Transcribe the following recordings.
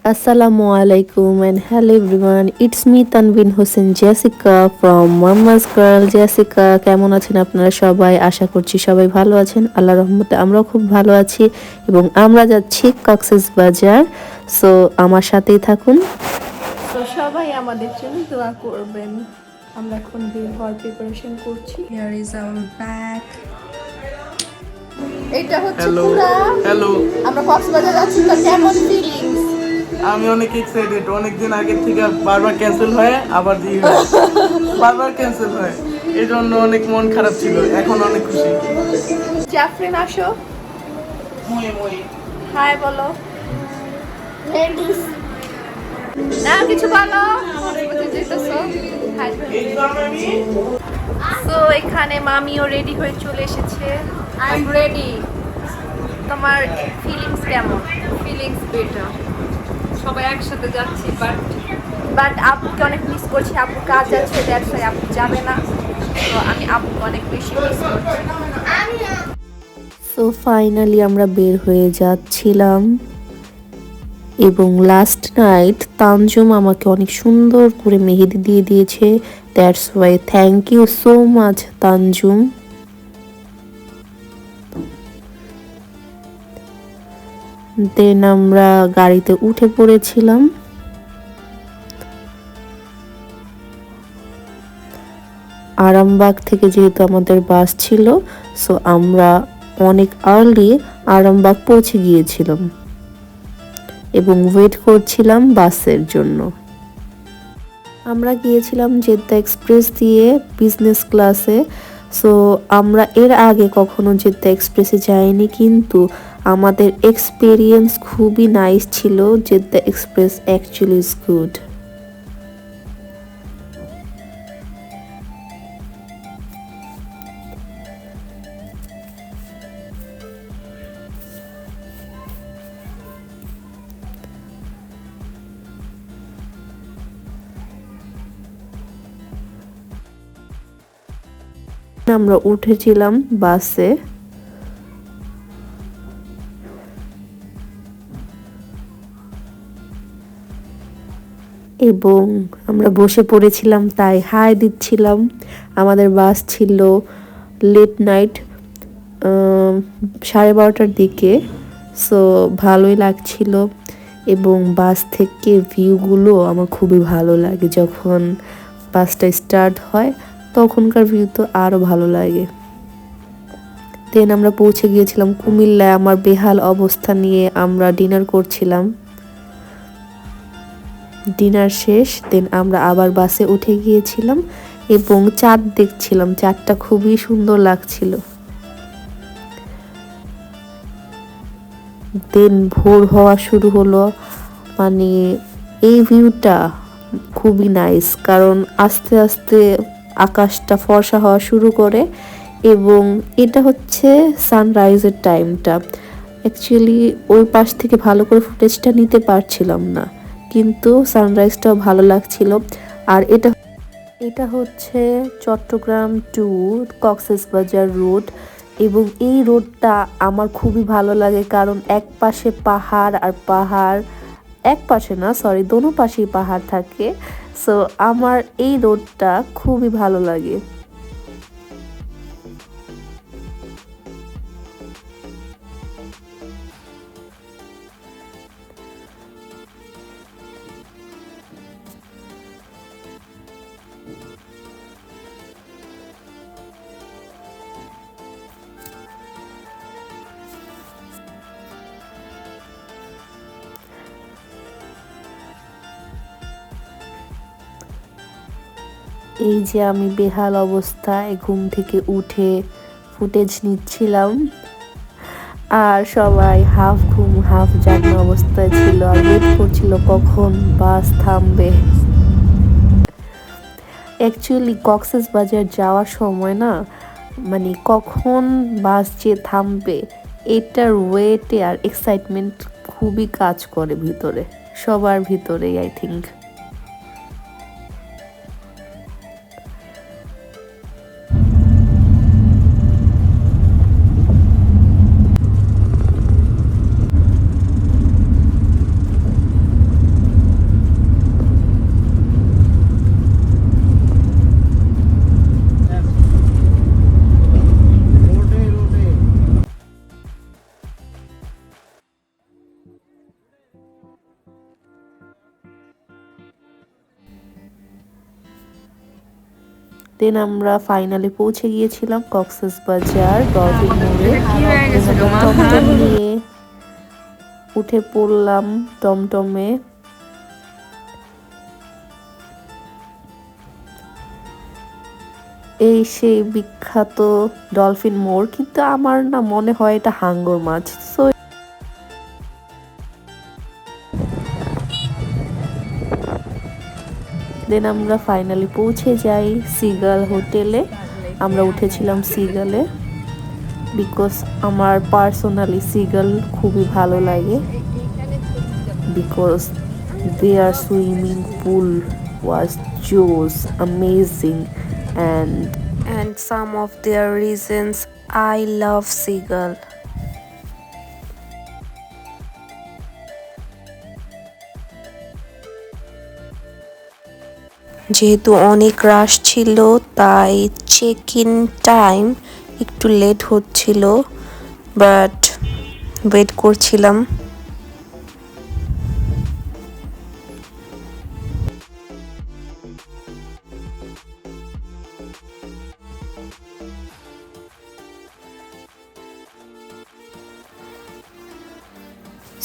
Assalamualaikum and hello everyone. It's me Tanvin Hossein Jessica from Mama's Girl Jessica. কেমন আছেন আপনারা সবাই? আশা করছি সবাই ভালো আছেন। আল্লাহর রহমতে আমরাও খুব ভালো আছি এবং আমরা যাচ্ছি কক্সবাজার। সো আমার সাথেই থাকুন। তো সবাই আমাদের জন্য দোয়া করবেন। আমরা এখন বের হওয়ার প্রিপারেশন করছি। Here is our bag. এটা হচ্ছে পুরা। হ্যালো, আমরা কক্সবাজার যাচ্ছি, তো কেমন ফিলিংস? আমি অনেক এক্সাইটেড। অনেক দিন আগে থেকে বারবার ক্যান্সেল হয়, আবার দিয়ে হয়, বারবার ক্যান্সেল হয়, এই জন্য অনেক মন খারাপ ছিল। এখন অনেক খুশি। জাফরিন আসো, হাই বলো। লেডিস না কিছু বলো। তো এখানে মামিও রেডি হয়ে চলে এসেছে। I am ready. তোমার ফিলিংস কেমন? ফিলিংস বেটার, সবাই একসাথে যাচ্ছি বাট আপুকে অনেক মিস করছি। আপু কাজ আছে, দ্যাটস ওয়াই আপু যাবে না। তো আমি আপুকে অনেক বেশি মিস করছি। সো ফাইনালি আমরা বের হয়ে যাচ্ছিলাম এবং লাস্ট নাইট তানজুম আমাকে অনেক সুন্দর করে মেহেদি দিয়ে দিয়েছে। That's why thank you so much Tanjum. Then আমরা গাড়িতে উঠে পড়েছিলাম। আরামবাগ থেকে যেহেতু আমাদের বাস ছিল, সো আমরা অনেক আর্লি আরামবাগ পৌঁছে গিয়েছিলাম এবং ওয়েট করছিলাম বাসের জন্য। আমরা গিয়েছিলাম জেদ্দা এক্সপ্রেস দিয়ে বিজনেস ক্লাসে। সো আমরা এর আগে কখনো জেদ্দা এক্সপ্রেসে যাইনি, কিন্তু আমাদের এক্সপিরিয়েন্স খুবই নাইস ছিল। Jeddah express actually is good. আমরা উঠেছিলাম বাসে এবং আমরা বসে পড়েছিলাম, তাই হাই দিচ্ছিলাম। আমাদের বাস ছিল লেট নাইট 12:30টার দিকে। সো ভালোই লাগছিল এবং বাস থেকে ভিউগুলো আমার খুবই ভালো লাগে। যখন বাসটা স্টার্ট হয় তখনকার ভিউ তো আরও ভালো লাগে। দেন আমরা পৌঁছে গিয়েছিলাম কুমিল্লায়। আমার বেহাল অবস্থা নিয়ে আমরা ডিনার করছিলাম। ডিনার শেষ, দেন আমরা আবার বাসে উঠে গিয়েছিলাম এবং চাঁদ দেখছিলাম। চাঁদটা খুবই সুন্দর লাগছিল। দেন ভোর হওয়া শুরু হলো। মানে এই ভিউটা খুবই নাইস, কারণ আস্তে আস্তে আকাশটা ফর্সা হওয়া শুরু করে এবং এটা হচ্ছে সানরাইজের টাইমটা। অ্যাকচুয়ালি ওই পাশ থেকে ভালো করে ফুটেজটা নিতে পারছিলাম না, কিন্তু সানরাইজটাও ভালো লাগছিল। আর এটা হচ্ছে চট্টগ্রাম টু কক্সবাজার রোড এবং এই রোডটা আমার খুবই ভালো লাগে, কারণ এক পাশে পাহাড় আর পাহাড়, এক পাশে না সরি দোনো পাশেই পাহাড় থাকে। সো আমার এই রোডটা খুবই ভালো লাগে। এই যে আমি বেহাল অবস্থায় ঘুম থেকে উঠে ফুটেজ নিচ্ছিলাম, আর সবাই হাফ ঘুম হাফ জাগনা অবস্থায় ছিল আর ওয়েট করছিল কখন বাস থামবে। অ্যাকচুয়ালি কক্সবাজার যাওয়ার সময় না, মানে কখন বাস যে থামবে এটার ওয়েটে আর এক্সাইটমেন্ট খুবই কাজ করে ভিতরে, সবার ভিতরেই আই থিঙ্ক। দেন আমরা ফাইনালি পৌঁছে গিয়েছিলাম কক্সবাজার ডলফিন মোড়ে। কি হয়ে দেন গেছে আমরা তোমার? টমটম নিয়ে উঠে পড়লাম টমটমে। এই সেই বিখ্যাত ডলফিন মোড়, কিন্তু আমার না মনে হয় এটা হাঙ্গর মাছ। সো দেন আমরা ফাইনালি পৌঁছে যাই সিগাল হোটেলে। আমরা উঠেছিলাম সিগালে, বিকজ আমার পার্সোনালি সিগাল খুবই ভালো লাগে, because their swimming pool was just amazing, and some of their reasons I love Seagull. যেহেতু অনেক রাশ ছিল তাই চেক ইন টাইম একটু লেট হচ্ছিল, বাট ওয়েট করছিলাম।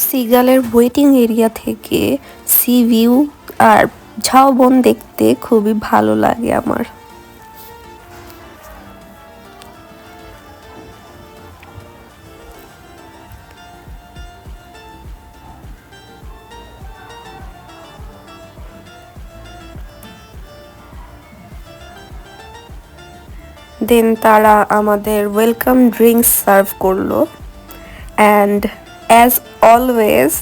সিগালের ওয়েটিং এরিয়া থেকে সি ভিউ আর ঝাউবন দেখতে খুবই ভালো লাগে আমার। দেন তারা আমাদের ওয়েলকাম ড্রিঙ্কস সার্ভ করলো, অ্যান্ড অ্যাজ অলওয়েজ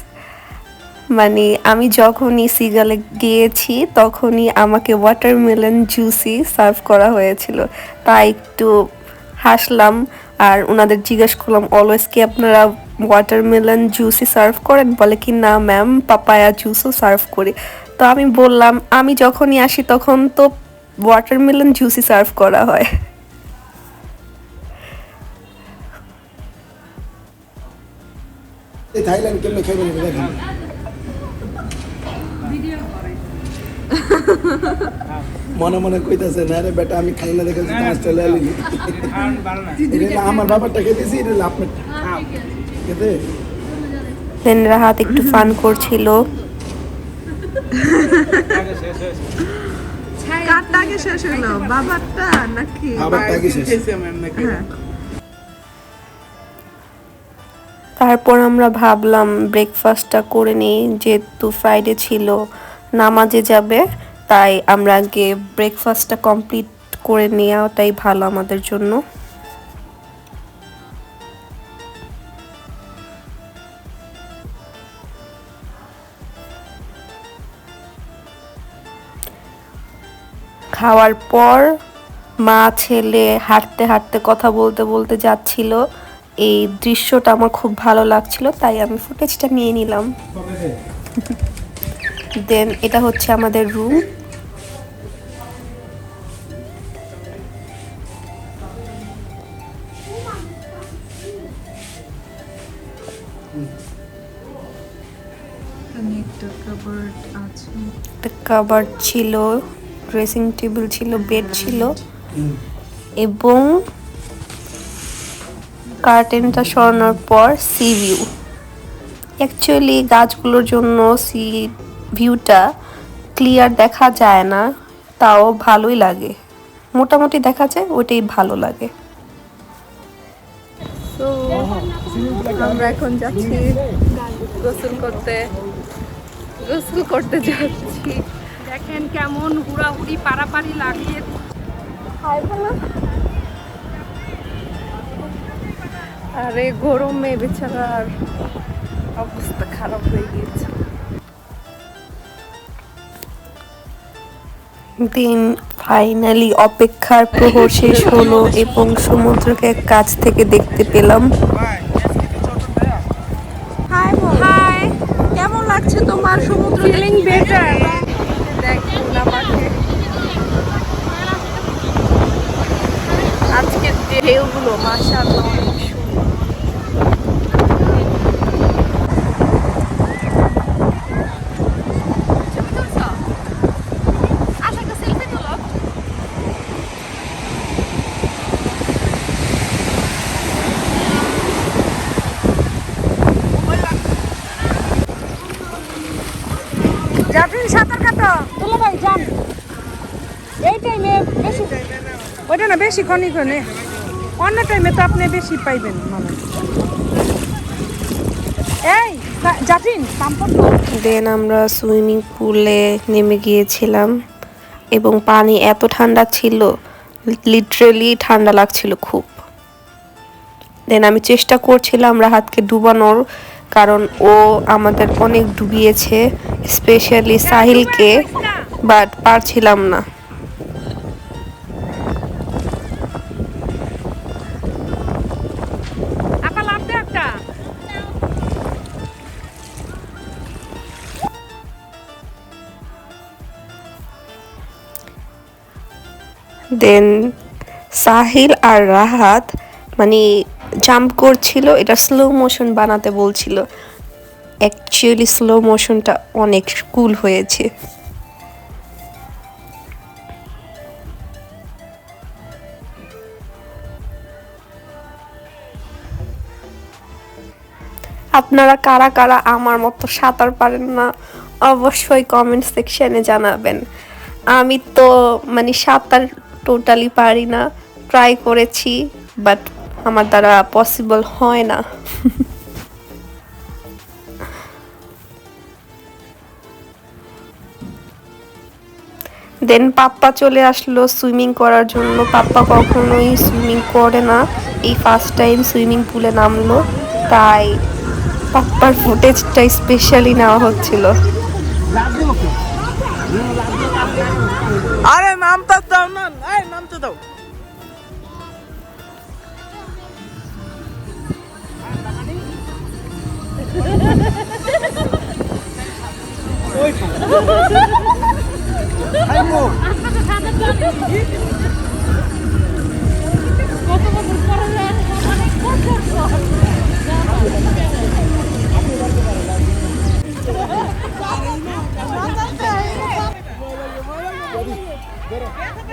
মানে আমি যখনই সিগালে গিয়েছি তখনই আমাকে ওয়াটারমেলন জুসি সার্ভ করা হয়েছিল, তাই একটু হাসলাম আর ওনাদের জিজ্ঞেস করলাম অলওয়েজ কি আপনারা ওয়াটারমেলন জুসই সার্ভ করেন? বলে কি না ম্যাম, পাপায়া জুসও সার্ভ করি। তো আমি বললাম আমি যখনই আসি তখন তো ওয়াটারমেলন জুসই সার্ভ করা হয়। থাইল্যান্ড কেমনে খাইবেন দেখেন। মনে মনে কইতাছে না রে বেটা আমি খাই না দেখে চলে এলি। এটা আমার বাবারটা খেতেছি, এটা আপনারটা খেতে। দেন রাহাত একটু ফান করছিল। কারটা আগে শেষ হলো, বাবারটা নাকি? বাবারটা আগে শেষ। তারপর আমরা ভাবলাম ব্রেকফাস্টটা করে নিই, যেহেতু ফ্রাইডে ছিল নামাজে যাবে, তাই আমরা আগে ব্রেকফাস্টটা কমপ্লিট করে নেওয়াটাই ভালো আমাদের জন্য। খাওয়ার পর মা ছেলে হাঁটতে হাঁটতে কথা বলতে বলতে যাচ্ছিল। এই দৃশ্যটা আমার খুব ভালো লাগছিল, তাই আমি ফুটেজটা নিয়ে নিলাম। দেন এটা হচ্ছে আমাদের রুম। একটা কাবার্ড ছিল, ড্রেসিং টেবিল ছিল, বেড ছিল, এবং কার্টেনটা সরানোর পর সি ভিউ। অ্যাকচুয়ালি গাছগুলোর জন্য সি ভিউটা ক্লিয়ার দেখা যায় না, তাও ভালোই লাগে, মোটামুটি দেখা যায়, ওইটাই ভালো লাগে। তো আমরা এখন যাচ্ছি গোসল করতে যাচ্ছি। দেখেন কেমন হুড়াহুড়ি পারাপারি লাগিয়ে। আরে গরমে বেচারার অবস্থা খারাপ হয়ে গিয়েছে। দিন ফাইনালি অপেক্ষার প্রহর শেষ হলো এবং সমুদ্রকে কাছ থেকে দেখতে পেলাম। হাই, কেমন লাগছে তোমার সমুদ্র? Feeling better. দেখুন আমাকে আজকের ঢেউগুলো মাশাআল্লাহ অনেক সুন্দর। না বেশি ক্ষণে অন্য টাইমে তো আপনি বেশি পাইবেন মানে এই জাতিন পাম্পট দেন আমরা সুইমিং পুলে নেমে গিয়েছিলাম এবং পানি এত ঠান্ডা ছিল, লিটারেলি ঠান্ডা লাগছিল খুব। দেন আমি চেষ্টা করছিলাম রাহাতকে ডুবানোর, কারণ ও আমাদের অনেক ডুবিয়েছে, স্পেশালি সাহিলকে, বাট পারছিলাম না। আপা লাভ দে একটা দেন সাহিল আর রাহাত মানে জাম্প করছিল, এটা স্লো মোশন বানাতে বলছিল। অ্যাকচুয়ালি স্লো মোশনটা অনেক কুল হয়েছে। আপনারা কারা কারা আমার মতো সাঁতার পারেন না অবশ্যই কমেন্ট সেকশনে জানাবেন। আমি তো মানে সাঁতার টোটালি পারি না, ট্রাই করেছি বাট আমার দ্বারা পসিবল হয় না। দেন পাপ্পা চলে আসলো সুইমিং করার জন্য। পাপ্পা কখনোই সুইমিং করে না, এই ফার্স্ট টাইম সুইমিং পুলে নামলো, তাই পাপ্পার ফুটেজটা স্পেশালি নেওয়া হচ্ছিল। আরে নামতে দাও না, এই নামতে দাও।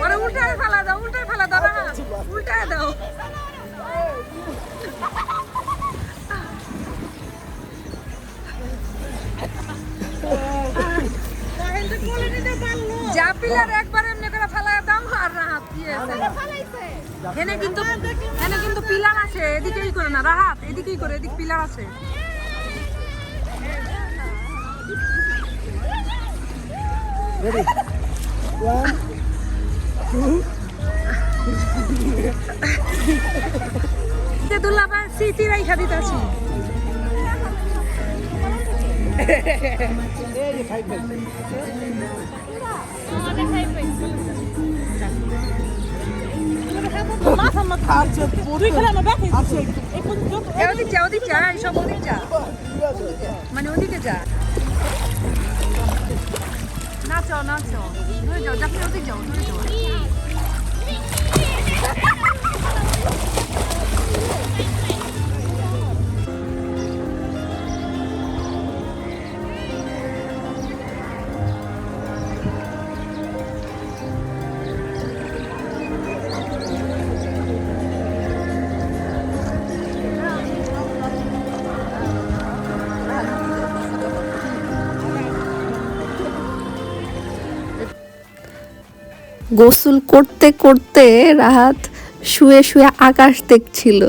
ওরে উল্টায় ফেলা দাও উল্টায় দাও যা পিলার একবার এমনি করে ফেলায় দাও আর রাহাত দিয়েছে এখানে কিন্তু পিলার আছে, এদিকেই করে না রাহাত, এদিকেই করে, এদিক পিলার আছে। Ready? 1, 2. দুলাবা স্মৃতি রাইখা দিতাছি। ওদিক যা সব ওদিক যা, মানে ওদিকে যা, নাচো ধরে যাও, যখন ওদিক যাও ধরে যাও। গোসল করতে করতে রাহাত শুয়ে শুয়ে আকাশ দেখছিল,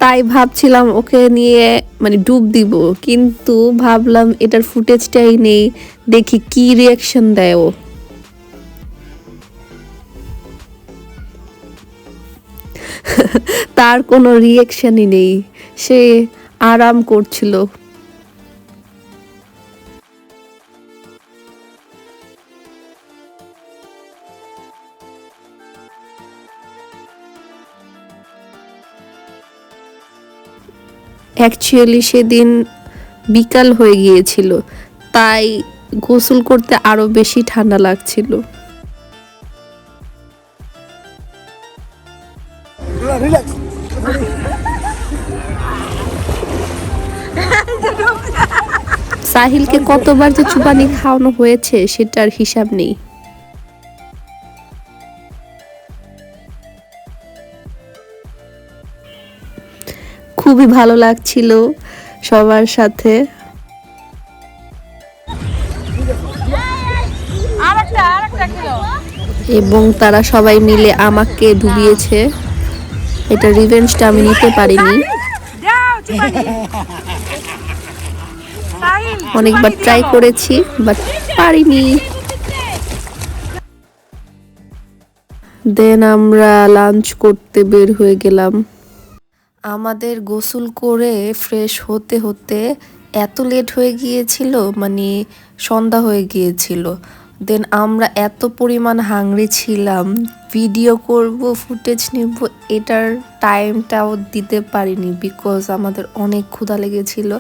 তাই ভাবছিলাম ওকে নিয়ে মানে ডুব দিব, কিন্তু ভাবলাম এটার ফুটেজটাই নেই, দেখি কি রিয়াকশন দেয় ও। তার কোনো রিয়াকশনই নেই, সে আরাম করছিল। অ্যাকচুয়ালি সেদিন বিকাল হয়ে গিয়েছিল, তাই গোসল করতে আরো বেশি ঠান্ডা লাগছিল। Relax. সাহিলকে কতবার যে চুবানি খাওয়ানো হয়েছে সেটার হিসাব নেই। খুবই ভালো লাগছিল সবার সাথে। এবং তারা সবাই মিলে আমাকে ডুবিয়েছে। এটা রিভেঞ্জটা আমি নিতে পারিনি। অনেকবার ট্রাই করেছি বাট পারিনি। দেন আমরা লাঞ্চ করতে বের হয়ে গেলাম। আমাদের গোসল করে ফ্রেশ হতে হতে এত লেট হয়ে গিয়েছিল, মানে সন্ধ্যা হয়ে গিয়েছিল। দেন আমরা এত পরিমাণ হাংরি ছিলাম, ভিডিও করব, ফুটেজ নিব, এটার টাইমটাও দিতে পারিনি বিকজ আমাদের অনেক ক্ষুধা লেগেছিল।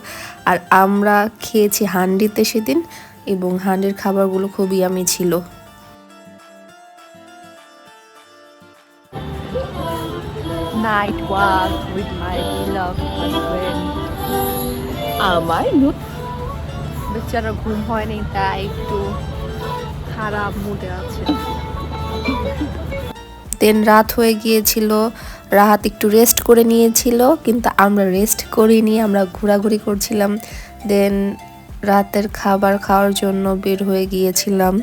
আর আমরা খেয়েছি হান্ডিতে সেদিন, এবং হান্ডির খাবারগুলো খুবই ইয়ামি ছিল। Night walk with my beloved husband. আমার বেচারা ঘুম হয়নি, তাই একটু খারাপ মুডে আছে। দেন রাত হয়ে গিয়েছিল, রাহাত একটু রেস্ট করে নিয়েছিল, কিন্তু আমরা রেস্ট করিনি, আমরা ঘোরাঘুরি করছিলাম। দেন রাতের খাবার খাওয়ার জন্য বের হয়ে গিয়েছিলাম।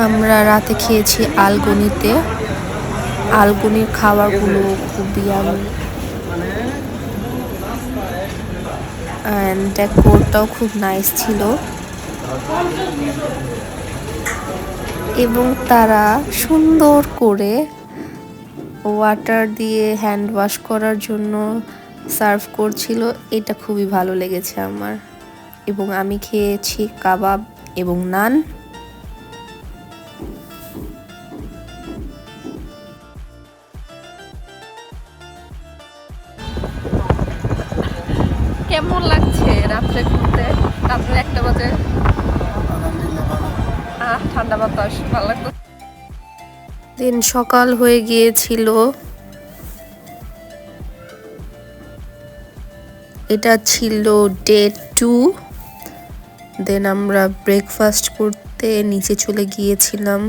আমরা রাতে খেয়েছি আলগনিতে। আলগনির খাবারগুলো খুবই অ্যান্ড ডেকোরটাও খুব নাইস ছিল, এবং তারা সুন্দর করে ওয়াটার দিয়ে হ্যান্ড ওয়াশ করার জন্য সার্ভ করছিল। এটা খুবই ভালো লেগেছে আমার। এবং আমি খেয়েছি কাবাব এবং নান। কেমন লাগছে রাত্রে ঘুরতে? রাত্রে 1টা বাজে, ঠান্ডা বাতাস, ভালো লাগতো। দিন সকাল হয়ে গিয়েছিল। এটা ছিল ডে 2। দেন আমরা ব্রেকফাস্ট করতে নিচে চলে গিয়েছিলাম।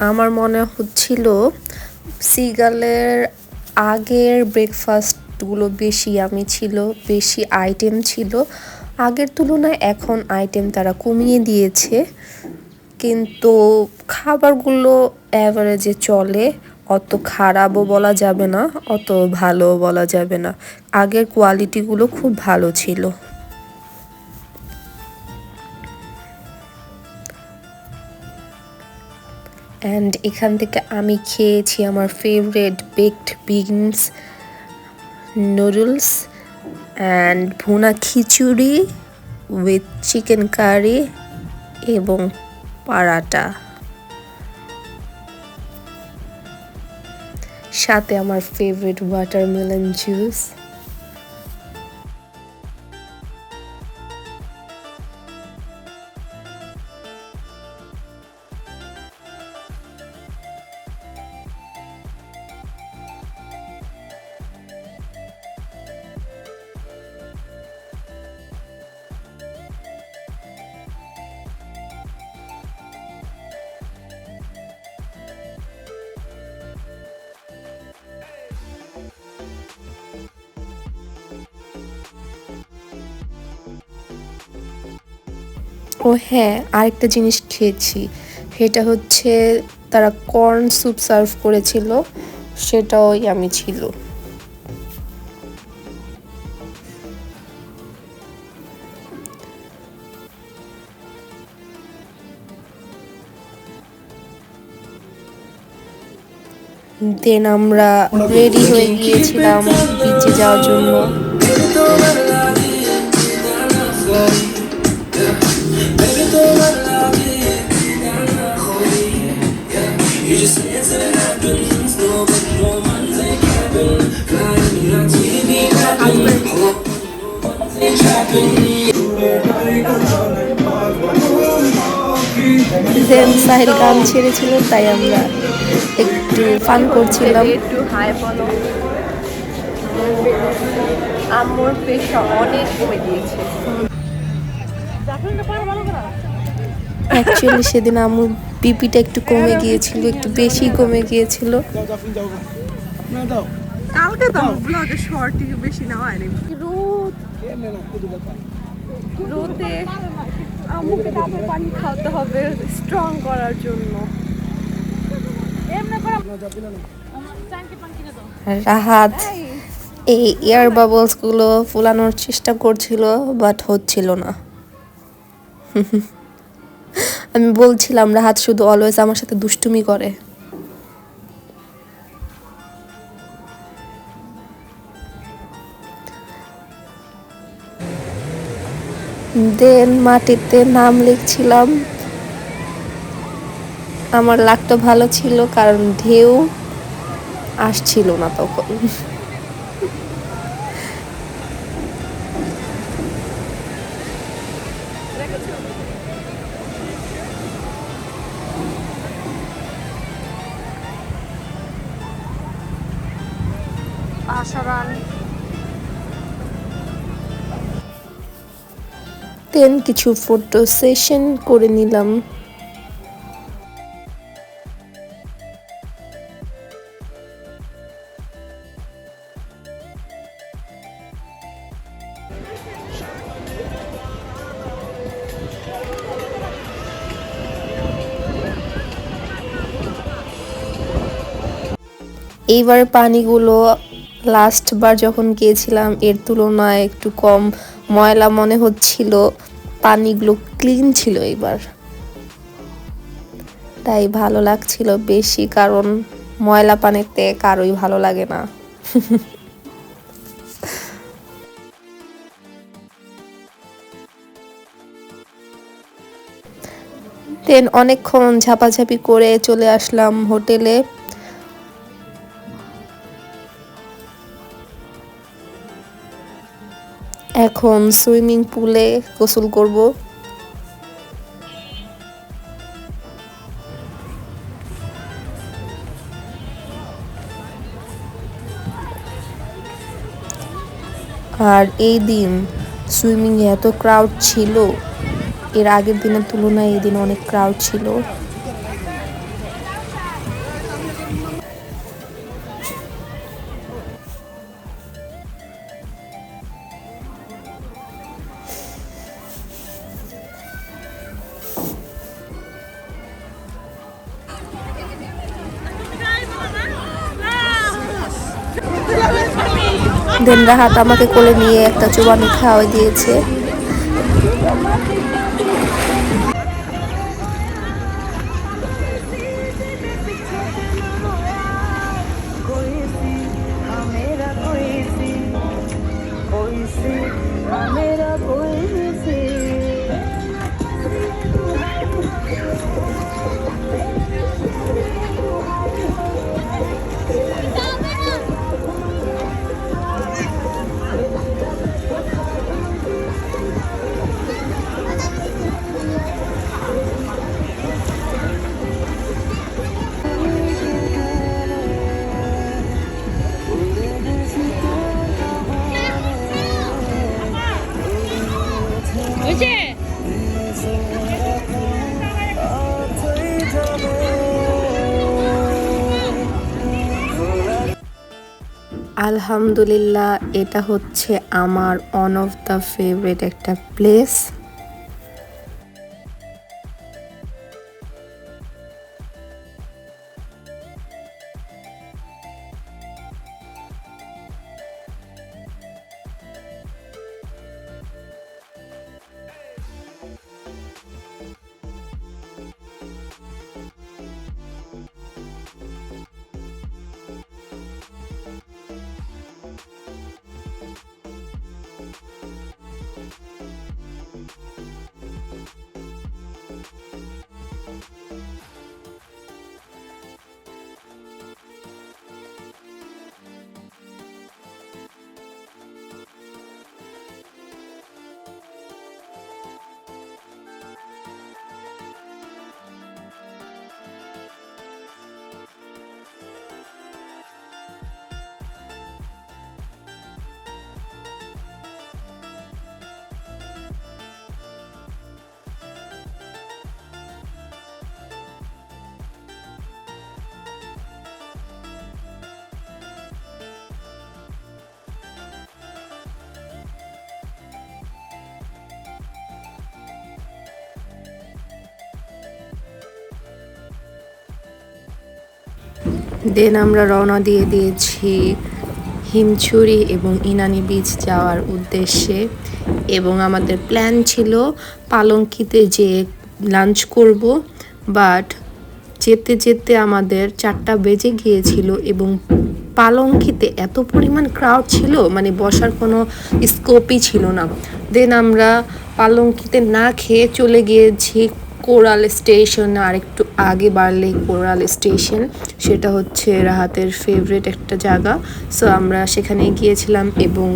আমার মনে হচ্ছিল সিগালের আগের ব্রেকফাস্টগুলো বেশি ইয়ামি ছিল, বেশি আইটেম ছিল। আগের তুলনায় এখন আইটেম তারা কমিয়ে দিয়েছে, কিন্তু খাবারগুলো অ্যাভারেজে চলে। অত খারাপও বলা যাবে না, অত ভালোও বলা যাবে না। আগের কোয়ালিটিগুলো খুব ভালো ছিল। অ্যান্ড এখান থেকে আমি খেয়েছি আমার favourite baked beans noodles and ভুনা খিচুড়ি উইথ চিকেন কারি এবং পারাটা, সাথে আমার ফেভারিট ওয়াটারমেলন জুস। ও হ্যাঁ, আরেকটা জিনিস খেয়েছি, সেটা হচ্ছে তারা কর্ন স্যুপ সার্ভ করেছিল, সেটাও ইয়ামি ছিল। দেন আমরা রেডি হয়ে গিয়েছিলাম বিচে যাওয়ার জন্য। দেন সাহিল গান ছেড়েছিল, তাই আমরা একটু ফান করছিলাম। একটু হাই বলো। আম্মুর প্রেশার অনেক কমে গিয়েছে। অ্যাকচুয়ালি সেদিন আমার বিপিটা একটু কমে গিয়েছিল, একটু বেশি কমে গিয়েছিল। কালকে তো ব্লগে শর্ট বেশি নেওয়া হয়নি। রোদ, রোদে আম্মুকে ডাবের পানি খাওয়াতে হবে স্ট্রং করার জন্য। রাহাত এই এয়ার বাবলস গুলো ফুলানোর চেষ্টা করছিল, বাট হচ্ছিল না। আমি বলছিলাম রাহাত শুধু অলওয়েজ আমার সাথে দুষ্টুমি করে। দেন মাটিতে নাম লিখছিলাম। আমার লাগতো ভালো ছিল কারণ ঢেউ আসছিল না তখন। দেন কিছু ফটো সেশন করে নিলাম। এইবার পানিগুলো লাস্ট বার যখন গিয়েছিলাম এর তুলনায় একটু কম ময়লা মনে হচ্ছিল, পানিগুলো ক্লিন ছিল এবার, তাই ভালো লাগছিল বেশি, কারণ ময়লা পানিতে কারোই ভালো লাগে না। দেন অনেকক্ষণ ঝাপাঝাপি করে চলে আসলাম হোটেলে। এখন সুইমিং পুলে গোসল করব। আর এই দিন সুইমিং এ এত ক্রাউড ছিল, এর আগের দিনের তুলনায় এই দিন অনেক ক্রাউড ছিল। দেন রাহাত আমাকে কোলে নিয়ে একটা চুবানি খাওয়াই দিয়েছে। আলহামদুলিল্লাহ, এটা হচ্ছে আমার ওয়ান অফ দ্য ফেভারিট একটা প্লেস। দেন আমরা রওনা দিয়ে দিয়েছি হিমছড়ি এবং ইনানি বিচ যাওয়ার উদ্দেশ্যে, এবং আমাদের প্ল্যান ছিল পালঙ্কিতে যে লাঞ্চ করব, বাট যেতে যেতে আমাদের 4টা বেজে গিয়েছিল এবং পালঙ্কিতে এত পরিমাণ ক্রাউড ছিল, মানে বসার কোনো স্কোপই ছিল না। দেন আমরা পালঙ্কিতে না খেয়ে চলে গিয়েছি কোরাল স্টেশন, আর একটু আগে বাড়লে কোরাল স্টেশন, সেটা হচ্ছে রাহাতের ফেভারিট একটা জায়গা। সো আমরা সেখানে গিয়েছিলাম এবং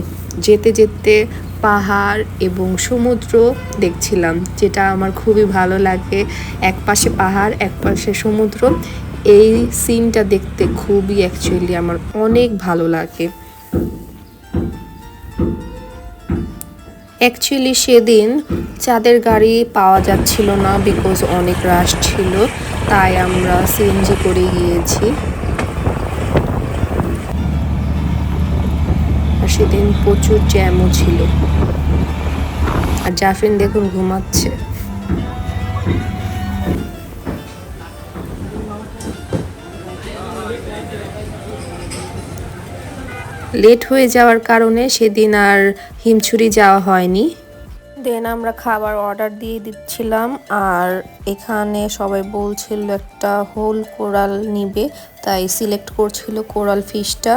যেতে যেতে পাহাড় এবং সমুদ্র দেখছিলাম, যেটা আমার খুবই ভালো লাগে। এক পাশে পাহাড়, এক পাশে সমুদ্র, এই সিনটা দেখতে খুবই অ্যাকচুয়ালি আমার অনেক ভালো লাগে। অ্যাকচুয়ালি সেদিন চাঁদের গাড়ি পাওয়া যাচ্ছিল না, বিকজ অনেক রাশ ছিল, তাই আমরা সিএনজি করে গিয়েছি। আর সেদিন প্রচুর জ্যামও ছিল। আর জাফরিন দেখুন ঘুমাচ্ছে। লেট হয়ে যাওয়ার কারণে সেদিন আর হিমছড়ি যাওয়া হয়নি। দেন আমরা খাবার অর্ডার দিয়ে দিচ্ছিলাম, আর এখানে সবাই বলছিল একটা হোল কোরাল নিবে, তাই সিলেক্ট করছিল কোরাল ফিশটা।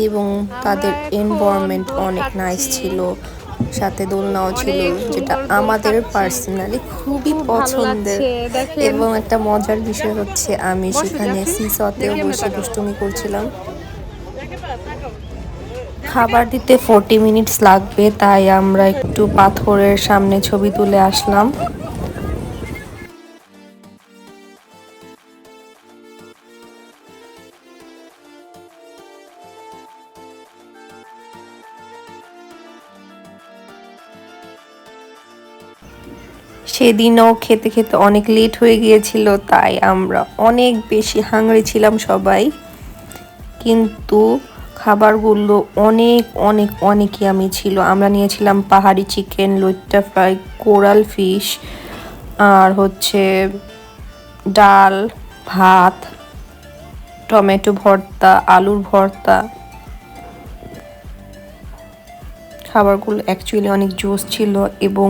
এবং তাদের এনভায়রনমেন্ট অনেক নাইস ছিল, সাথে দোলনাও ছিল, যেটা আমাদের পার্সোনালি খুবই পছন্দের। এবং একটা মজার বিষয় হচ্ছে আমি সেখানে সিসতেও বসে দুষ্টুমি করছিলাম। খাবার দিতে 40 মিনিটস লাগবে, তাই আমরা একটু পাথরের সামনে ছবি তুলে আসলাম। সেদিনও খেতে খেতে অনেক লেট হয়ে গিয়েছিল, তাই আমরা অনেক বেশি হাংরি ছিলাম সবাই, কিন্তু খাবারগুলো অনেক অনেক অনেক ইয়ামি ছিল। আমরা নিয়েছিলাম পাহাড়ি চিকেন, লইট্টা ফ্রাই, কোরাল ফিশ, আর হচ্ছে ডাল, ভাত, টমেটো ভর্তা, আলুর ভর্তা। খাবারগুলো অ্যাকচুয়ালি অনেক জোস ছিল, এবং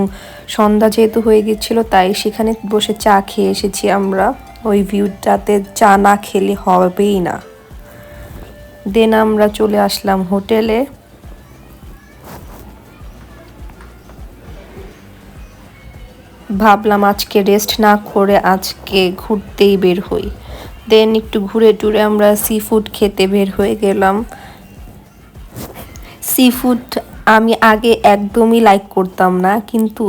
সন্ধ্যা যেহেতু হয়ে গেছিল, তাই সেখানে বসে চা খেয়ে এসেছি আমরা। ওই ভিউটাতে চা না খেলে হবেই না। দেন আমরা চলে আসলাম হোটেলে। ভাবলাম আজকে রেস্ট না করে আজকে ঘুরতেই বের হই। দেন একটু ঘুরে টুরে আমরা সি ফুড খেতে বের হয়ে গেলাম। সি ফুড আমি আগে একদমই লাইক করতাম না, কিন্তু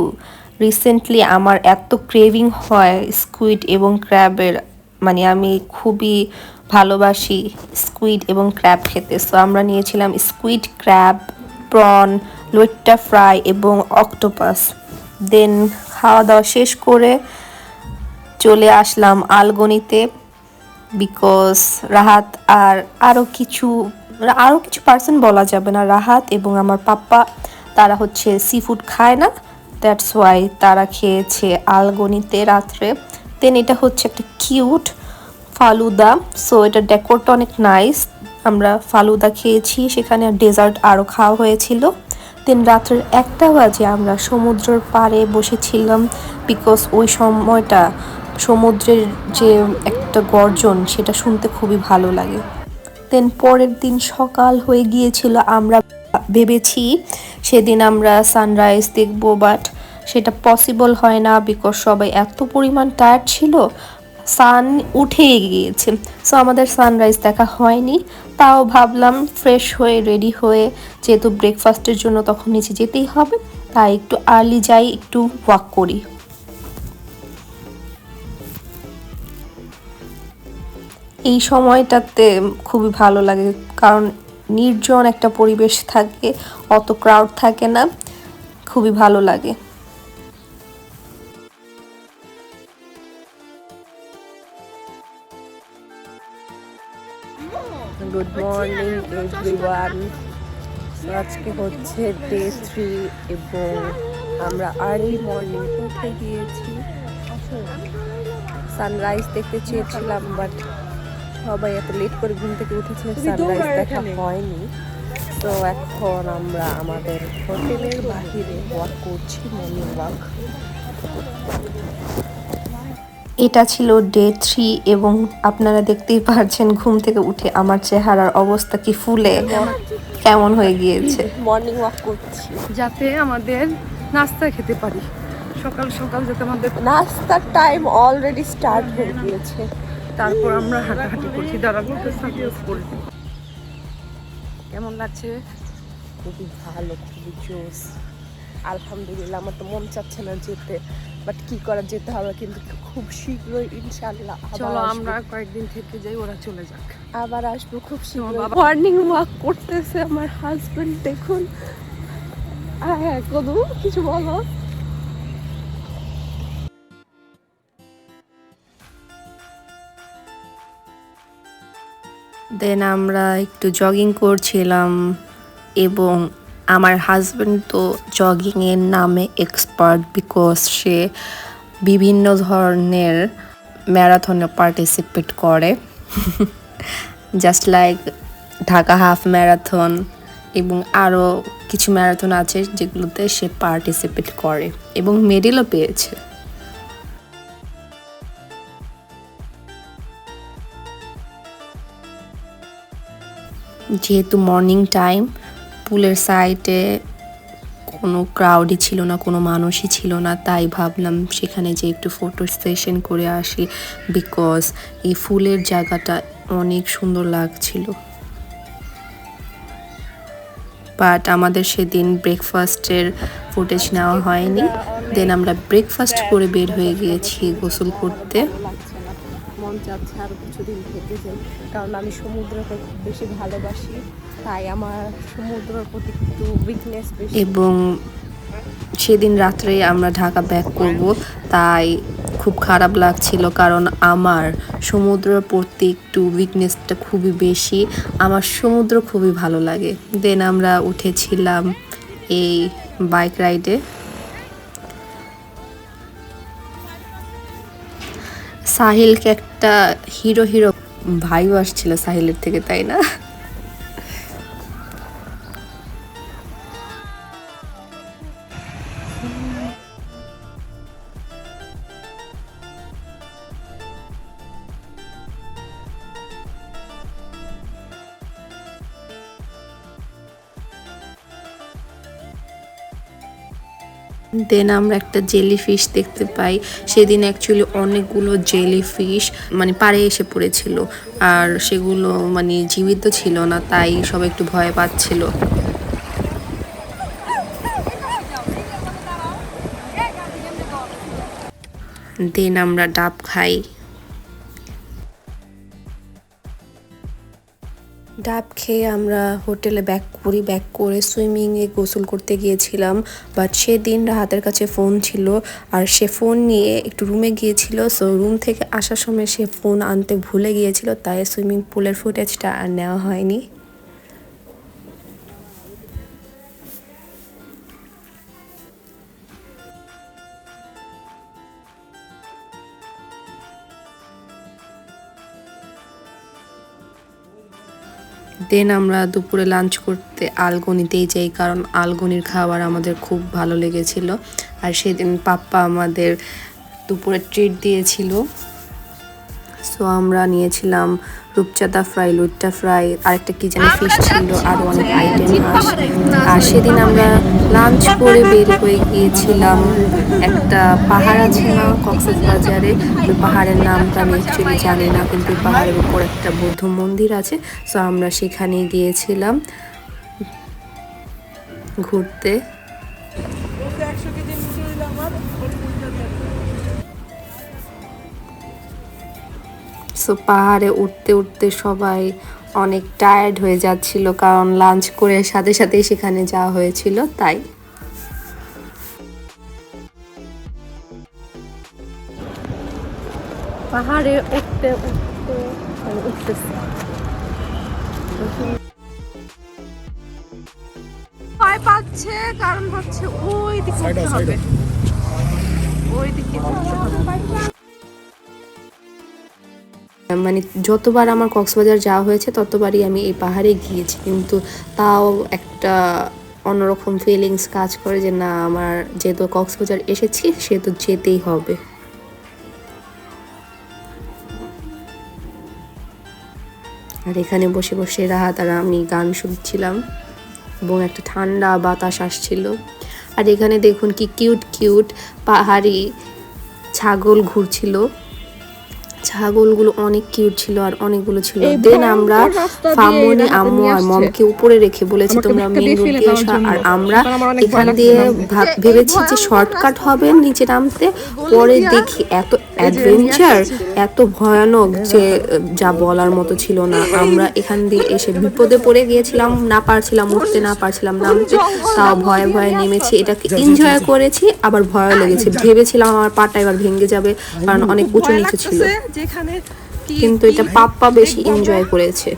রিসেন্টলি আমার এত ক্রেভিং হয় স্কুইড এবং ক্র্যাবের, মানে আমি খুবই ভালোবাসি স্কুইড এবং ক্র্যাব খেতে। সো আমরা নিয়েছিলাম স্কুইড, ক্র্যাব, প্রন, লইট্টা ফ্রাই এবং অক্টোপাস। দেন খাওয়া দাওয়া শেষ করে চলে আসলাম আলগনিতে, বিকজ রাহাত আর আরও কিছু পার্সন বলা যাবে না, রাহাত এবং আমার পাপ্পা, তারা হচ্ছে সি ফুড খায় না, দ্যাটস ওয়াই তারা খেয়েছে আলগনিতে রাত্রে। দেন এটা হচ্ছে একটা কিউট ফালুদা, সো এটা ডেকোরটা অনেক নাইস। আমরা ফালুদা খেয়েছি সেখানে, ডেজার্ট আরও খাওয়া হয়েছিল। দেন রাত্রের 1টা বাজে আমরা সমুদ্রের পাড়ে বসেছিলাম, বিকজ ওই সময়টা সমুদ্রের যে একটা গর্জন, সেটা শুনতে খুবই ভালো লাগে। দেন পরের দিন সকাল হয়ে গিয়েছিল, আমরা ভেবেছি সেদিন আমরা সানরাইজ দেখব, বাট সেটা পসিবল হয় না, বিকজ সবাই এত পরিমাণ টায়ার্ড ছিল, সান উঠে গিয়েছে। সো আমাদের সানরাইজ দেখা হয়নি। তাও ভাবলাম ফ্রেশ হয়ে রেডি হয়ে, যেহেতু ব্রেকফাস্টের জন্য তখন নিচে যেতেই হবে, তাই একটু আর্লি যাই, একটু ওয়াক করি। এই সময়টাতে খুবই ভালো লাগে, কারণ নির্জন একটা পরিবেশ থাকে, অত ক্রাউড থাকে না, খুবই ভালো লাগে। Good morning everyone. আজকে হচ্ছে ডে 3 এবং আমরা আর্লি মর্নিং উঠে গিয়েছি। সানরাইজ দেখতে চেয়েছিলাম, বাট সবাই এত লেট করে ঘুম থেকে উঠেছে, সানরাইজ দেখা হয়নি। তো এখন আমরা আমাদের হোটেলের বাহিরে ওয়াক করছি, মর্নিং ওয়াক। এটা ছিল ডে 3 এবং আপনারা দেখতেই পাচ্ছেন ঘুম থেকে উঠে আমার চেহারার অবস্থা কি ফুলে কেমন হয়ে গিয়েছে। মর্নিং ওয়াক করছি যাতে আমাদের নাস্তা খেতে পারি, সকাল সকাল যাতে আমাদের নাস্তার টাইম অলরেডি স্টার্ট হয়ে গিয়েছে। তারপর আমরা হাঁটাহাঁটি করছি, দাঁড়াবো করে। কেমন লাগছে? খুবই ভালো, খুবই জোস। আলহামদুলিল্লাহ। আমার তো মন চাচ্ছে না যেতে, বাট কি করা, যেতে হবে। কিন্তু খুব শীঘ্রই ইনশাআল্লাহ চলো আমরা কয়েকদিন থেকে যাই, ওরা চলে যাক। আবার আসবো খুব শীঘ্রই। মর্নিং ওয়াক করতেছে আমার হাজবেন্ড, দেখুন। হ্যাঁ কদু, কিছু বলো। দেন আমরা একটু জগিং করছিলাম এবং আমার হাজবেন্ড তো জগিংয়ের নামে এক্সপার্ট, বিকজ সে বিভিন্ন ধরনের ম্যারাথনে পার্টিসিপেট করে, just like Dhaka half marathon এবং আরও কিছু ম্যারাথন আছে যেগুলোতে সে পার্টিসিপেট করে এবং মেডেলও পেয়েছে। যেহেতু মর্নিং টাইম, পুলের সাইডে কোনো ক্রাউডই ছিল না, কোনো মানুষই ছিল না, তাই ভাবলাম সেখানে যে একটু ফটো সেশন করে আসি, বিকজ এই ফুলের জায়গাটা অনেক সুন্দর লাগছিল। বাট আমাদের সেদিন ব্রেকফাস্টের ফুটেজ নেওয়া হয়নি। দেন আমরা ব্রেকফাস্ট করে বের হয়ে গিয়েছি গোসল করতে। মন চাচ্ছে আরো কিছুদিন থেকে যাই, কারণ আমি সমুদ্রকে খুব বেশি ভালোবাসি, তাই আমার সমুদ্রের প্রতি একটু উইকনেস বেশি। এবং সেদিন রাত্রে আমরা ঢাকা ব্যাক করব, তাই খুব খারাপ লাগছিল, কারণ আমার সমুদ্রের প্রতি একটু উইকনেসটা খুবই বেশি। আমার সমুদ্র খুবই ভালো লাগে। দেন আমরা উঠেছিলাম এই বাইক রাইডে। সাহিলকে একটা হিরো হিরো ভাইও আসছিল সাহিলের থেকে, তাই না? দেন আমরা একটা জেলি ফিশ দেখতে পাই। সেদিন অ্যাকচুয়ালি অনেকগুলো জেলি ফিশ মানে পাড়ে এসে পড়েছিল, আর সেগুলো মানে জীবিত ছিল না, তাই সবাই একটু ভয় পাচ্ছিল। দেন আমরা ডাব খাই। ডাব খেয়ে আমরা হোটেলে ব্যাক করি। ব্যাক করে সুইমিংয়ে গোসল করতে গিয়েছিলাম, বাট সেদিন রাহাতের কাছে ফোন ছিল আর সে ফোন নিয়ে একটু রুমে গিয়েছিল। সো রুম থেকে আসার সময় সে ফোন আনতে ভুলে গিয়েছিল, তাই সুইমিং পুলের ফুটেজটা আর নেওয়া হয়নি। দেন আমরা দুপুরে লাঞ্চ করতে আলগনিতেই যাই, কারণ আলগনির খাবার আমাদের খুব ভালো লেগেছিল। আর সেদিন পাপ্পা আমাদের দুপুরে ট্রিট দিয়েছিল। সো আমরা নিয়েছিলাম রূপচাঁদা ফ্রাই, লুট্টা ফ্রাই, আরেকটা কি জানি ফিশ ছিল, আরও অনেক আইটেম মাছ। আর সেদিন আমরা লাঞ্চ করে বের হয়ে গিয়েছিলাম একটা পাহাড় আছে না কক্সবাজারে, ওই পাহাড়ের নামটা আমি অ্যাকচুয়ালি জানি না, কিন্তু পাহাড়ের উপর একটা বৌদ্ধ মন্দির আছে। সো আমরা সেখানে গিয়েছিলাম ঘুরতে। সো পাহাড়ে উঠতে উঠতে সবাই অনেক টায়ার্ড হয়ে যাচ্ছিল, কারণ লাঞ্চ করে সাথে সাথেই সেখানে যাওয়া হয়েছিল, তাই। পাহাড়ে উঠতে উঠতে উঠতেছি। ভয় পাচ্ছে, কারণ হচ্ছে ওই দিকে উঠতে হবে, ওই দিকে উঠতে হবে। মানে যতবার আমার কক্সবাজার যাওয়া হয়েছে ততবারই আমি এই পাহাড়ে গিয়েছি, কিন্তু তাও একটা অন্যরকম ফিলিংস কাজ করে যে না, আমার যেহেতু কক্সবাজার এসেছি সেহেতু যেতেই হবে। আর এখানে বসে বসে রাহাত আর আমি গান শুনছিলাম এবং একটা ঠান্ডা বাতাস আসছিল। আর এখানে দেখুন কি কিউট কিউট পাহাড়ি ছাগল ঘুরছিল। ছাগলগুলো অনেক কিউট ছিল আর অনেকগুলো ছিল। দেন আমরা ফামনি আম্মু আর মমকে উপরে রেখে বলেছি তোমরা মেন রোড দিয়ে এসো, আর আমরা এখান দিয়ে ভেবেছি যে শর্টকাট হবে নিচে নামতে। পরে দেখি এত অ্যাডভেঞ্চার, এত ভয়ানক যে যা বলার মতো ছিল না। আমরা এখান দিয়ে এসে বিপদে পড়ে গিয়েছিলাম, না পারছিলাম উঠতে, না পারছিলাম নামতে, তাও ভয়ে ভয়ে নেমেছি। এটাকে এনজয় করেছি, আবার ভয় লেগেছে। ভেবেছিলাম আমার পাটা এবার ভেঙে যাবে, কারণ অনেক উঁচু নিচু ছিল, কিন্তু এটা পাপ্পা বেশি এনজয় করেছে।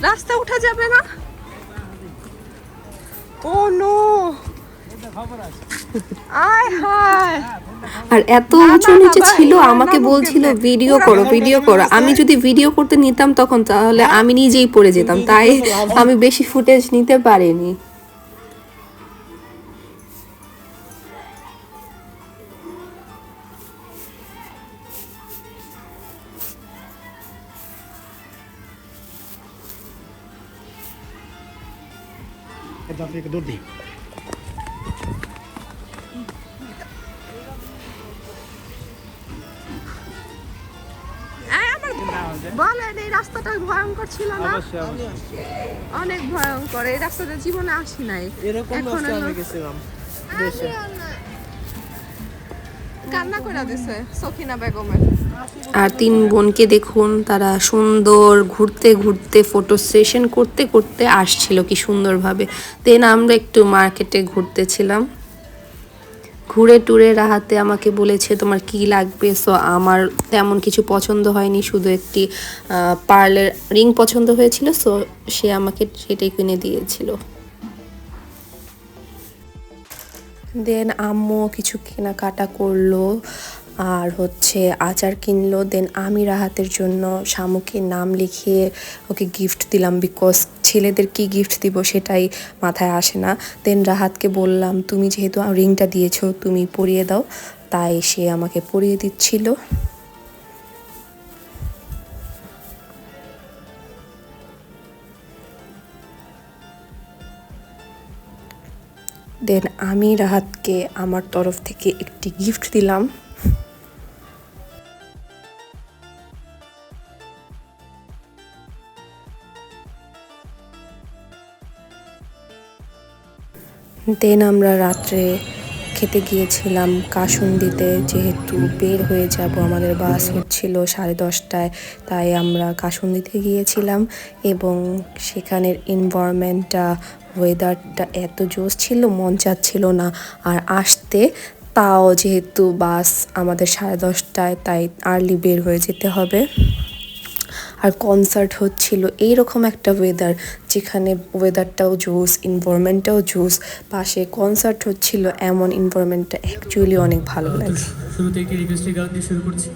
রাস্তা উঠা যাবে না। ও নো, আয় হায়। আর এত উঁচু নিচে ছিল, আমাকে বলছিল ভিডিও করো ভিডিও করো। আমি যদি ভিডিও করতে নিতাম তখন তাহলে আমি নিজেই পড়ে যেতাম, তাই আমি বেশি ফুটেজ নিতে পারিনি। দৌড় দিই। বলেন এই রাস্তাটা ভয়ঙ্কর ছিল না? অনেক ভয়ঙ্কর। এই রাস্তাটা জীবনে আসি নাই। এখন আমি গেছিলাম দেশে, কান্না করে দিছে সখিনা বেগমের। আর 3 বোনকে দেখুন, তারা সুন্দর ঘুরতে ঘুরতে ফটো সেশন করতে করতে আসছিল কি সুন্দরভাবে। দেন আমরা একটু মার্কেটে ঘুরতেছিলাম। ঘুরে টুরে রাহাতে আমাকে বলেছে তোমার কি লাগবে। সো আমার তেমন কিছু পছন্দ হয়নি, শুধু একটি পার্লের রিং পছন্দ হয়েছিল, সো সে আমাকে সেটাই কিনে দিয়েছিল। দেন আম্মু কিছু কেনাকাটা করলো, আর হচ্ছে আচার কিনলো। দেন আমি রাহাতের জন্য শামুকে নাম লিখিয়ে ওকে গিফট দিলাম, বিকজ ছেলেদের কি গিফট দিব সেটাই মাথায় আসে না। দেন রাহাতকে বললাম তুমি যেহেতু রিংটা দিয়েছো তুমি পরিয়ে দাও, তাই সে আমাকে পরিয়ে দিচ্ছিল। দেন আমি রাহাতকে আমার তরফ থেকে একটি গিফট দিলাম। দেন আমরা রাত্রে খেতে গিয়েছিলাম কাসুন্দিতে, যেহেতু বের হয়ে যাব, আমাদের বাস হচ্ছিল 10:30টায়, তাই আমরা কাসুন্দিতে গিয়েছিলাম। এবং সেখানের এনভায়রনমেন্টটা, ওয়েদারটা এত জোস ছিল, মন চাচ্ছিল না আর আসতে। তাও যেহেতু বাস আমাদের 10:30টায়, তাই আর্লি বের হয়ে যেতে হবে। আর কনসার্ট হচ্ছিল, এইরকম একটা ওয়েদার যেখানে ওয়েদারটাও জোস, এনভায়রনমেন্টটাও জোস, পাশে কনসার্ট হচ্ছিল, এমন এনভায়রনমেন্টটা অ্যাকচুয়ালি অনেক ভালো লাগে। শুরুতে একটি রিকোয়েস্টের গান দিয়ে শুরু করছি।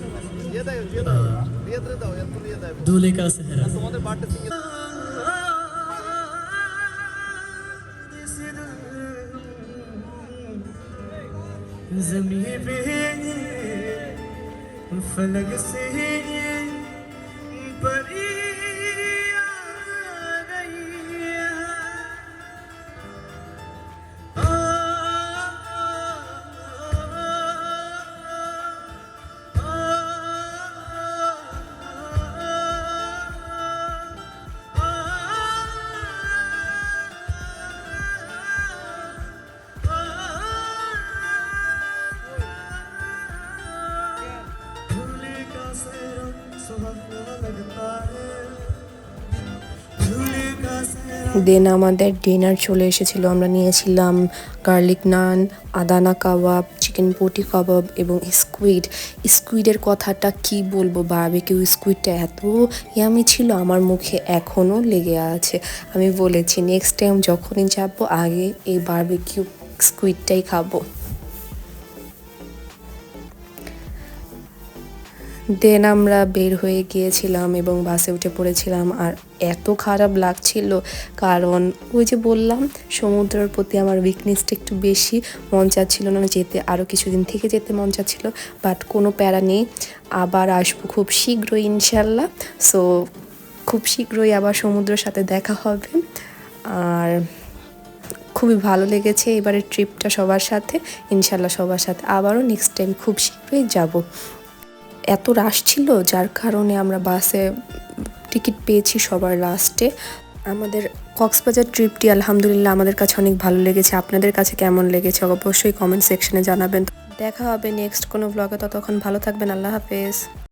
দুলে কা সেহরা। ज़मीं पे फलक से परी आ गई है। দেন আমাদের ডিনার চলে এসেছিল। আমরা নিয়েছিলাম গার্লিক নান, আদানা কাবাব, চিকেন পটি কাবাব এবং স্কুইডের কথাটা কি বলবো, বারবিকিউ স্কুইডটা এত ইয়ামি ছিল, আমার মুখে এখনও লেগে আছে। আমি বলেছি নেক্সট টাইম যখনই যাবো আগে এই বারবিকিউ স্কুইডটাই খাবো। দেন আমরা বের হয়ে গিয়েছিলাম এবং বাসে উঠে পড়েছিলাম। আর এত খারাপ লাগছিল, কারণ ওই যে বললাম সমুদ্রের প্রতি আমার উইকনেসটা একটু বেশি, মন চাচ্ছিল না যেতে, আরও কিছুদিন থেকে যেতে মন চাচ্ছিল, বাট কোনো প্যারা নেই, আবার আসবো খুব শীঘ্রই ইনশাল্লাহ। সো খুব শীঘ্রই আবার সমুদ্রের সাথে দেখা হবে। আর খুবই ভালো লেগেছে এবারের ট্রিপটা সবার সাথে, ইনশাল্লাহ সবার সাথে আবারও নেক্সট টাইম খুব শীঘ্রই যাব। এত রাশ ছিল যার কারণে আমরা বাসে টিকিট পেয়েছি সবার লাস্টে। আমাদের কক্সবাজার ট্রিপটি আলহামদুলিল্লাহ আমাদের কাছে অনেক ভালো লেগেছে। আপনাদের কাছে কেমন লেগেছে অবশ্যই কমেন্ট সেকশনে জানাবেন। দেখা হবে নেক্সট কোনো ব্লগে, ততক্ষণ ভালো থাকবেন। আল্লাহ হাফেজ।